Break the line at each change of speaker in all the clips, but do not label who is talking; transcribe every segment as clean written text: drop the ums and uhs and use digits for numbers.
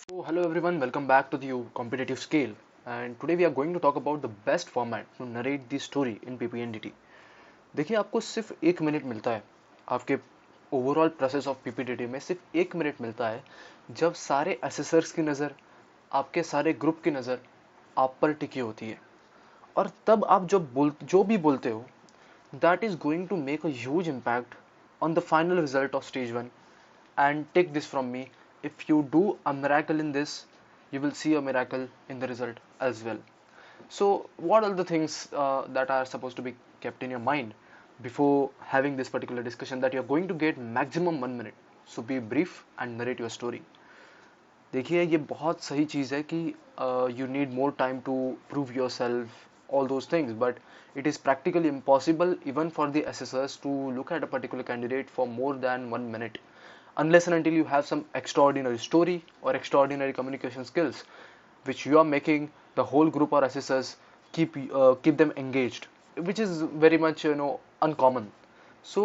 So, hello everyone, welcome back to the competitive scale. And today we are going to talk about the best format to narrate the story in PPNDT. देखिए आपको सिर्फ 1 minute मिलता है आपके overall process of PPDT में सिर्फ 1 minute मिलता है जब सारे असेसर्स की नज़र आपके सारे ग्रुप की नज़र आप पर टिकी होती है और तब आप जो भी बोलते हो that is going to make a huge impact on the final result of stage 1. And take this from me, if you do a miracle in this, you will see a miracle in the result as well. So what are the things that are supposed to be kept in your mind before having this particular discussion, that you are going to get maximum 1 minute? So be brief and narrate your story. देखिए ये बहुत सही चीज़ है कि you need more time to prove yourself, all those things, but it is practically impossible even for the assessors to look at a particular candidate for more than 1 minute unless and until you have some extraordinary story or extraordinary communication skills which you are making the whole group or assessors keep them engaged, which is very much uncommon. So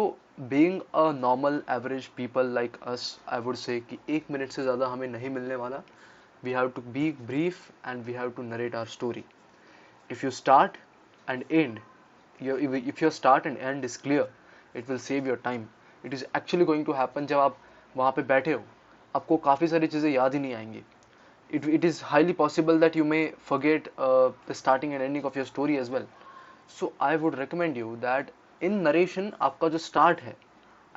being a normal average people like us, I would say कि 1 minute से ज़्यादा हमें नहीं मिलने वाला. We have to be brief and we have to narrate our story. If you start and end, if your start and end is clear, it will save your time. It is actually going to happen जब आप वहाँ पे बैठे हो, आपको काफ़ी सारी चीज़ें याद ही नहीं आएंगी. It is highly possible that you may forget the starting and ending of your story as well. So I would recommend you that in narration आपका जो start है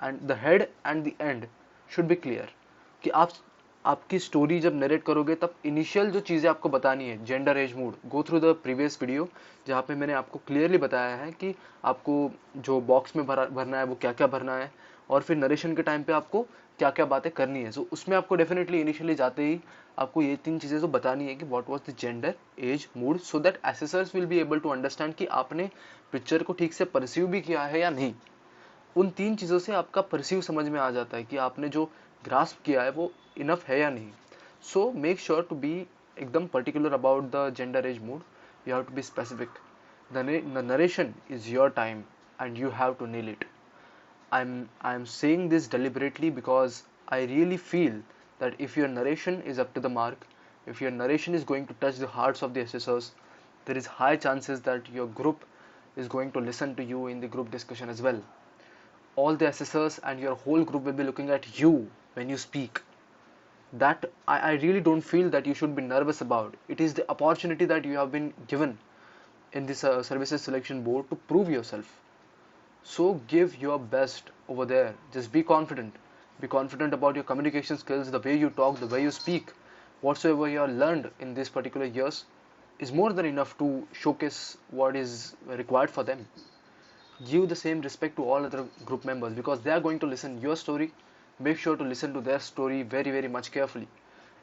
and the head and the end should be clear. कि आप आपकी story जब narrate करोगे तब initial जो चीज़ें आपको बतानी है, gender age mood, go through the previous video जहाँ पे मैंने आपको क्लियरली बताया है कि आपको जो बॉक्स में भरना है वो क्या क्या भरना है और फिर नरेशन के टाइम पे आपको क्या क्या बातें करनी है. सो उसमें आपको डेफिनेटली इनिशियली जाते ही आपको ये 3 चीज़ें तो बतानी है कि what was the gender age mood, so that assessors will be able to understand कि आपने पिक्चर को ठीक से परसीव भी किया है या नहीं. उन 3 चीज़ों से आपका परसीव समझ में आ जाता है कि आपने जो ग्रास्प किया है वो इनफ है या नहीं. So make sure to be एकदम particular about the gender age mood. You have to be specific. The narration is your time and you have to nail it. I'm saying this deliberately because I really feel that if your narration is up to the mark, if your narration is going to touch the hearts of the assessors, there is high chances that your group is going to listen to you in the group discussion as well. All the assessors and your whole group will be looking at you when you speak. That I really don't feel that you should be nervous about. It is the opportunity that you have been given in this services selection board to prove yourself. So give your best over there. Just be confident. Be confident about your communication skills, the way you talk, the way you speak. Whatsoever you have learned in these particular years is more than enough to showcase what is required for them. Give the same respect to all other group members because they are going to listen your story. Make sure to listen to their story very much carefully.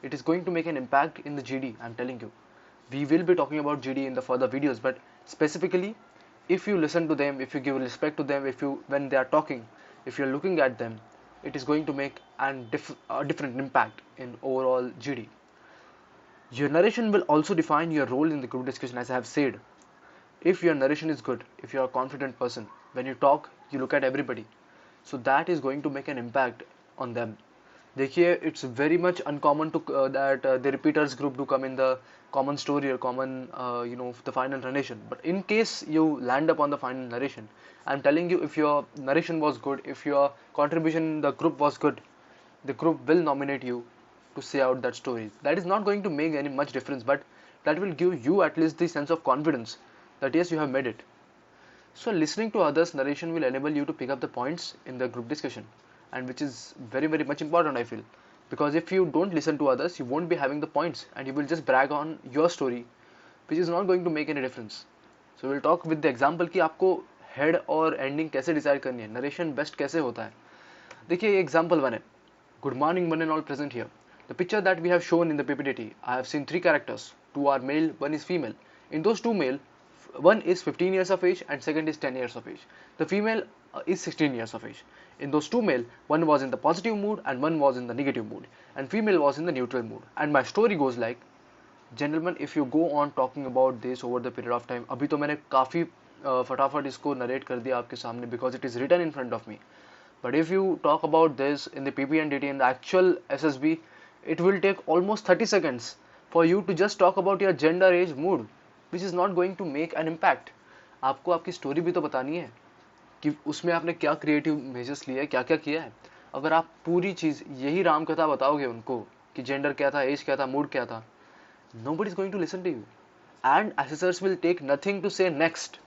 It is going to make an impact in the GD, I'm telling you. We will be talking about GD in the further videos, but specifically, if you listen to them, if you give respect to them, if you when they are talking, if you're looking at them, it is going to make a different impact in overall GD. Your narration will also define your role in the group discussion, as I have said. If your narration is good, if you're a confident person, when you talk, you look at everybody. So that is going to make an impact on them. देखिए it's very much uncommon to that the repeaters group do come in the common story or common the final narration, but in case you land up on the final narration, I'm telling you, if your narration was good, if your contribution in the group was good, the group will nominate you to say out that story. That is not going to make any much difference, but that will give you at least the sense of confidence that yes, you have made it. So listening to others narration will enable you to pick up the points in the group discussion, and which is very much important, I feel, because if you don't listen to others, you won't be having the points and you will just brag on your story, which is not going to make any difference. So we'll talk with the example कि आपको head और ending कैसे decide करनी है, narration best कैसे होता है. देखिए example 1 है, good morning one and all present here. The picture that we have shown in the PPT, I have seen 3 characters, 2 are male, 1 is female. In those 2 male, one is 15 years of age and second is 10 years of age. The female is 16 years of age. In those 2 male, one was in the positive mood and one was in the negative mood, and female was in the neutral mood. And my story goes like, gentlemen, if you go on talking about this over the period of time, अभी तो मैंने काफ़ी फटाफट इसको narrate कर दिया आपके सामने because it is written in front of me. But if you talk about this in the PPNDT, in the actual SSB, it will take almost 30 seconds for you to just talk about your gender, age, mood, which is not going to make an impact. आपको आपकी story भी तो बतानी है कि उसमें आपने क्या क्रिएटिव मेजर्स लिए, क्या क्या किया है. अगर आप पूरी चीज़ यही राम कथा बताओगे उनको कि जेंडर क्या था, एज क्या था, मूड क्या था, nobody is going to listen to you, and assessors will take nothing to say next.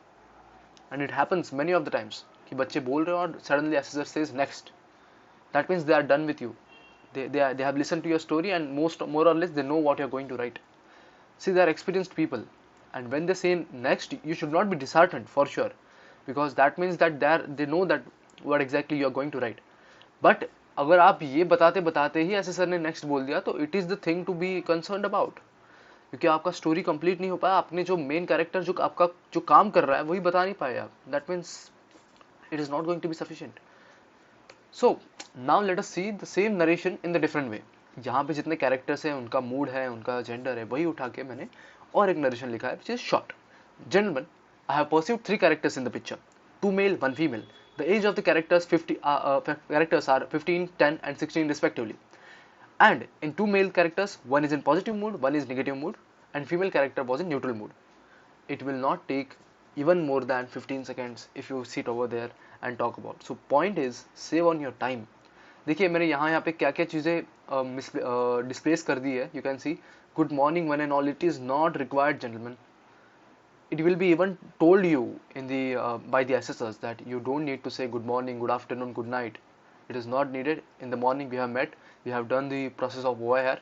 And it happens many of the times कि बच्चे बोल रहे हो और suddenly assessor says next. That means they are done with you. They have listened to your story, and more or less they know what you're going to write. See, they are experienced people, and when they say next, you should not be disheartened for sure, because that means that they know that what exactly you are going to write. But अगर आप ये बताते बताते ही assessor ने next बोल दिया, तो it is the thing to be concerned about, क्योंकि आपका स्टोरी कंप्लीट नहीं हो पाया. आपने जो मेन कैरेक्टर जो आपका जो काम कर रहा है वही बता नहीं पाए आप. That means it is not going to be sufficient. So now let us see the same narration in the different way. यहाँ पे जितने कैरेक्टर्स हैं, उनका मूड है, उनका जेंडर है, वही उठा के मैंने और एक नरेशन लिखा है which is short. Gentleman, I have pursued 3 characters in the picture, 2 male 1 female. The age of the characters are 15, 10 and 16 respectively. And in 2 male characters, one is in positive mood, one is negative mood, and female character was in neutral mood. It will not take even more than 15 seconds if you sit over there and talk about. So point is, save on your time. देखिए मैंने यहाँ पे क्या क्या चीज़ें displace कर दी है. You can see good morning one and all. It is not required, gentlemen. It will be even told you in the by the assessors that you don't need to say good morning, good afternoon, good night. It is not needed. In the morning we have met, we have done the process of OIR,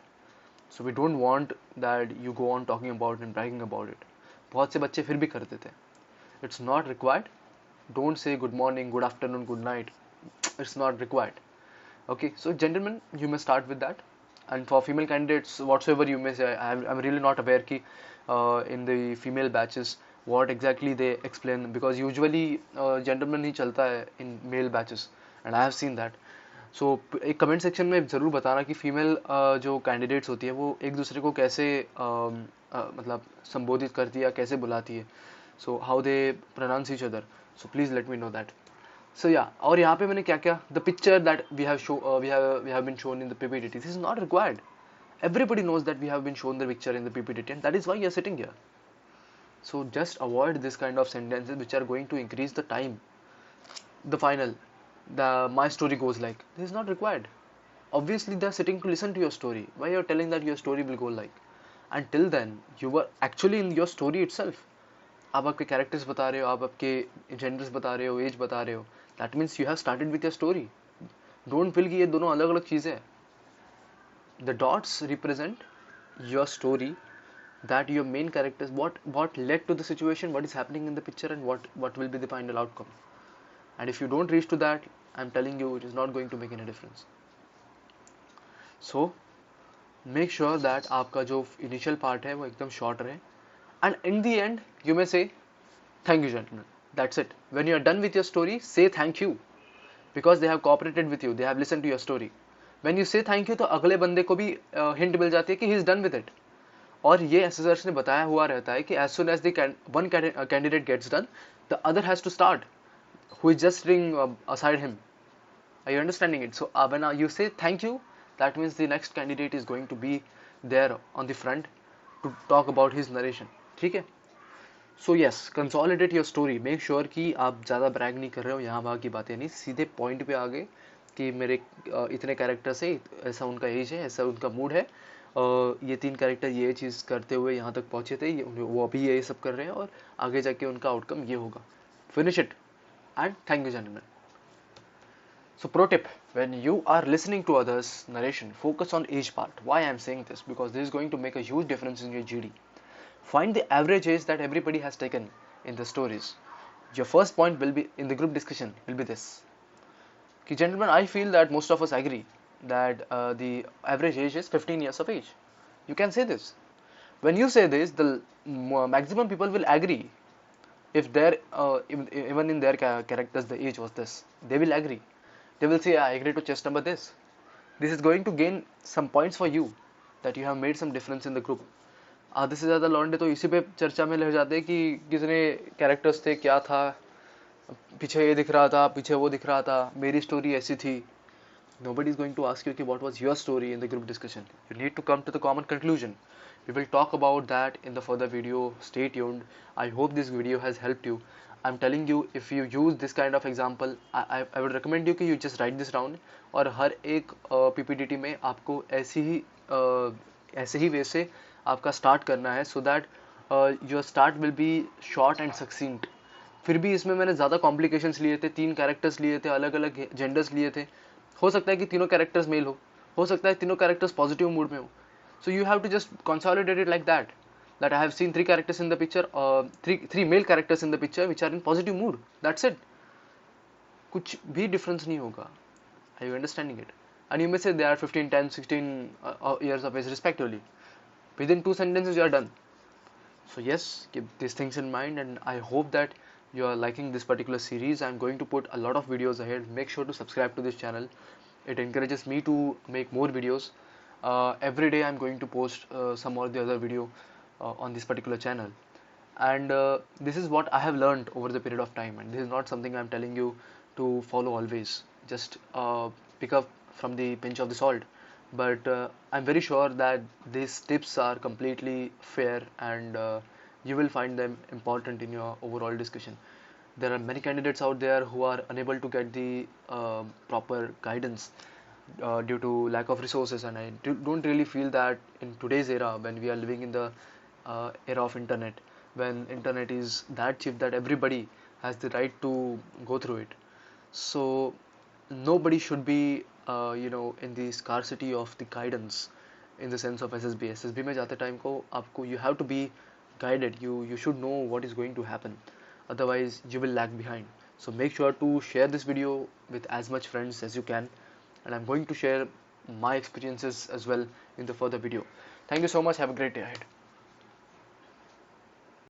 so we don't want that you go on talking about and bragging about it. बहुत से बच्चे फिर भी कर देते हैं. It's not required. Don't say good morning, good afternoon, good night. It's not required. Okay, so gentlemen, you may start with that. And for female candidates, whatsoever you may say, I'm really not aware ki in the female batches what exactly they explain, because usually gentleman ही चलता है in male batches, and I have seen that. So एक comment section में ज़रूर बताना कि female जो candidates होती है वो एक दूसरे को कैसे मतलब संबोधित करती है या कैसे बुलाती है. So how they pronounce each other. So please let me know that. So yeah, और यहाँ पे मैंने क्या क्या the picture that we have been shown in the PPT, this is not required. Everybody knows that we have been shown the picture in the PPT, and that is why you are sitting here. So just avoid this kind of sentences which are going to increase the time. The final, my story goes like, this is not required. Obviously they are sitting to listen to your story. Why you are telling that your story will go like? Until then you were actually in your story itself. आप आपके characters बता रहे हो, आप आपके genders बता रहे हो, एज बता रहे हो. That means you have started with your story. Don't feel कि ये दोनों अलग अलग चीज़ें हैं. The dots represent your story, that your main characters, what led to the situation, what is happening in the picture, and what will be the final outcome. And if you don't reach to that, I'm telling you, it is not going to make any difference. So make sure that आपका जो initial part है वो एकदम short रहे. And in the end, you may say, thank you gentlemen. That's it. When you are done with your story, say thank you, because they have cooperated with you, they have listened to your story. When you say thank you, तो अगले बंदे को भी hint मिल जाती है कि he is done with it. और ये एसेसर्स ने बताया हुआ रहता है कि as soon as the one candidate gets done, the other has to start, who is just sitting aside him. Are you understanding it? So when you say thank you, that means the next candidate is going to be there on the front to talk about his narration. ठीक है? So yes, consolidate your story. Make sure कि आप ज़्यादा brag नहीं कर रहे हो, यहाँ वहाँ की बातें नहीं, सीधे पॉइंट पे आ गए कि मेरे इतने कैरेक्टर्स है, ऐसा उनका एज है, ऐसा उनका मूड है, ये 3 कैरेक्टर ये चीज़ करते हुए यहाँ तक पहुँचे थे, वो अभी ये सब कर रहे हैं और आगे जाके उनका आउटकम ये होगा. Finish it and thank you gentleman. So pro tip, when you are listening to others narration, focus on age part. Why I am saying this? Because this is going to make a huge difference in your GD. Find the average age that everybody has taken in the stories. Your first point will be in the group discussion will be this. कि gentlemen, I feel that most of us agree that the average age is 15 years of age. You can say this. When you say this, the maximum people will agree. If even in their characters the age was this, they will agree. They will say, I agree to chest number this. This is going to gain some points for you, that you have made some difference in the group. आधे से ज़्यादा लौंडे तो इसी पे चर्चा में लग जाते हैं कि कितने कैरेक्टर्स थे, क्या था, पीछे ये दिख रहा था, पीछे वो दिख रहा था, मेरी स्टोरी ऐसी थी. Nobody is going to ask you okay, what was your story in the group discussion. You need to come to the common conclusion. We will talk about that in the further video. Stay tuned. I hope this video has helped you. I'm telling you, if you use this kind of example, I would recommend you कि you just write this down, और हर एक PPTT में आपको ऐसे ही वे से आपका start करना है, so that your start will be short and succinct. फिर भी इसमें मैंने ज़्यादा कॉम्प्लिकेशंस लिए थे, 3 कैरेक्टर्स लिए थे, अलग अलग जेंडर्स लिए थे. हो सकता है कि तीनों कैरेक्टर्स मेल हो सकता है तीनों कैरेक्टर्स पॉजिटिव मूड में हो. So you have to just consolidate it like that I have seen 3 characters in the picture, 3 male characters in the picture which are in positive mood. That's it. कुछ भी difference नहीं होगा. Are you understanding it? And you may say they are 15, 10, 16 years of age respectively. Within 2 sentences you are done. So yes, keep these things in mind, and I hope that you are liking this particular series. I'm going to put a lot of videos ahead. Make sure to subscribe to this channel. It encourages me to make more videos. Every day I'm going to post some or the other video on this particular channel, and this is what I have learned over the period of time, and this is not something I'm telling you to follow always. Just pick up from the pinch of the salt, but I'm very sure that these tips are completely fair, and you will find them important in your overall discussion. There are many candidates out there who are unable to get the proper guidance due to lack of resources, and don't really feel that in today's era, when we are living in the era of internet, when internet is that cheap that everybody has the right to go through it. So nobody should be in the scarcity of the guidance, in the sense of SSB में जाते time को आपको you have to be guided. You should know what is going to happen, otherwise you will lag behind. So make sure to share this video with as much friends as you can, and I'm going to share my experiences as well in the further video. Thank you so much. Have a great day ahead.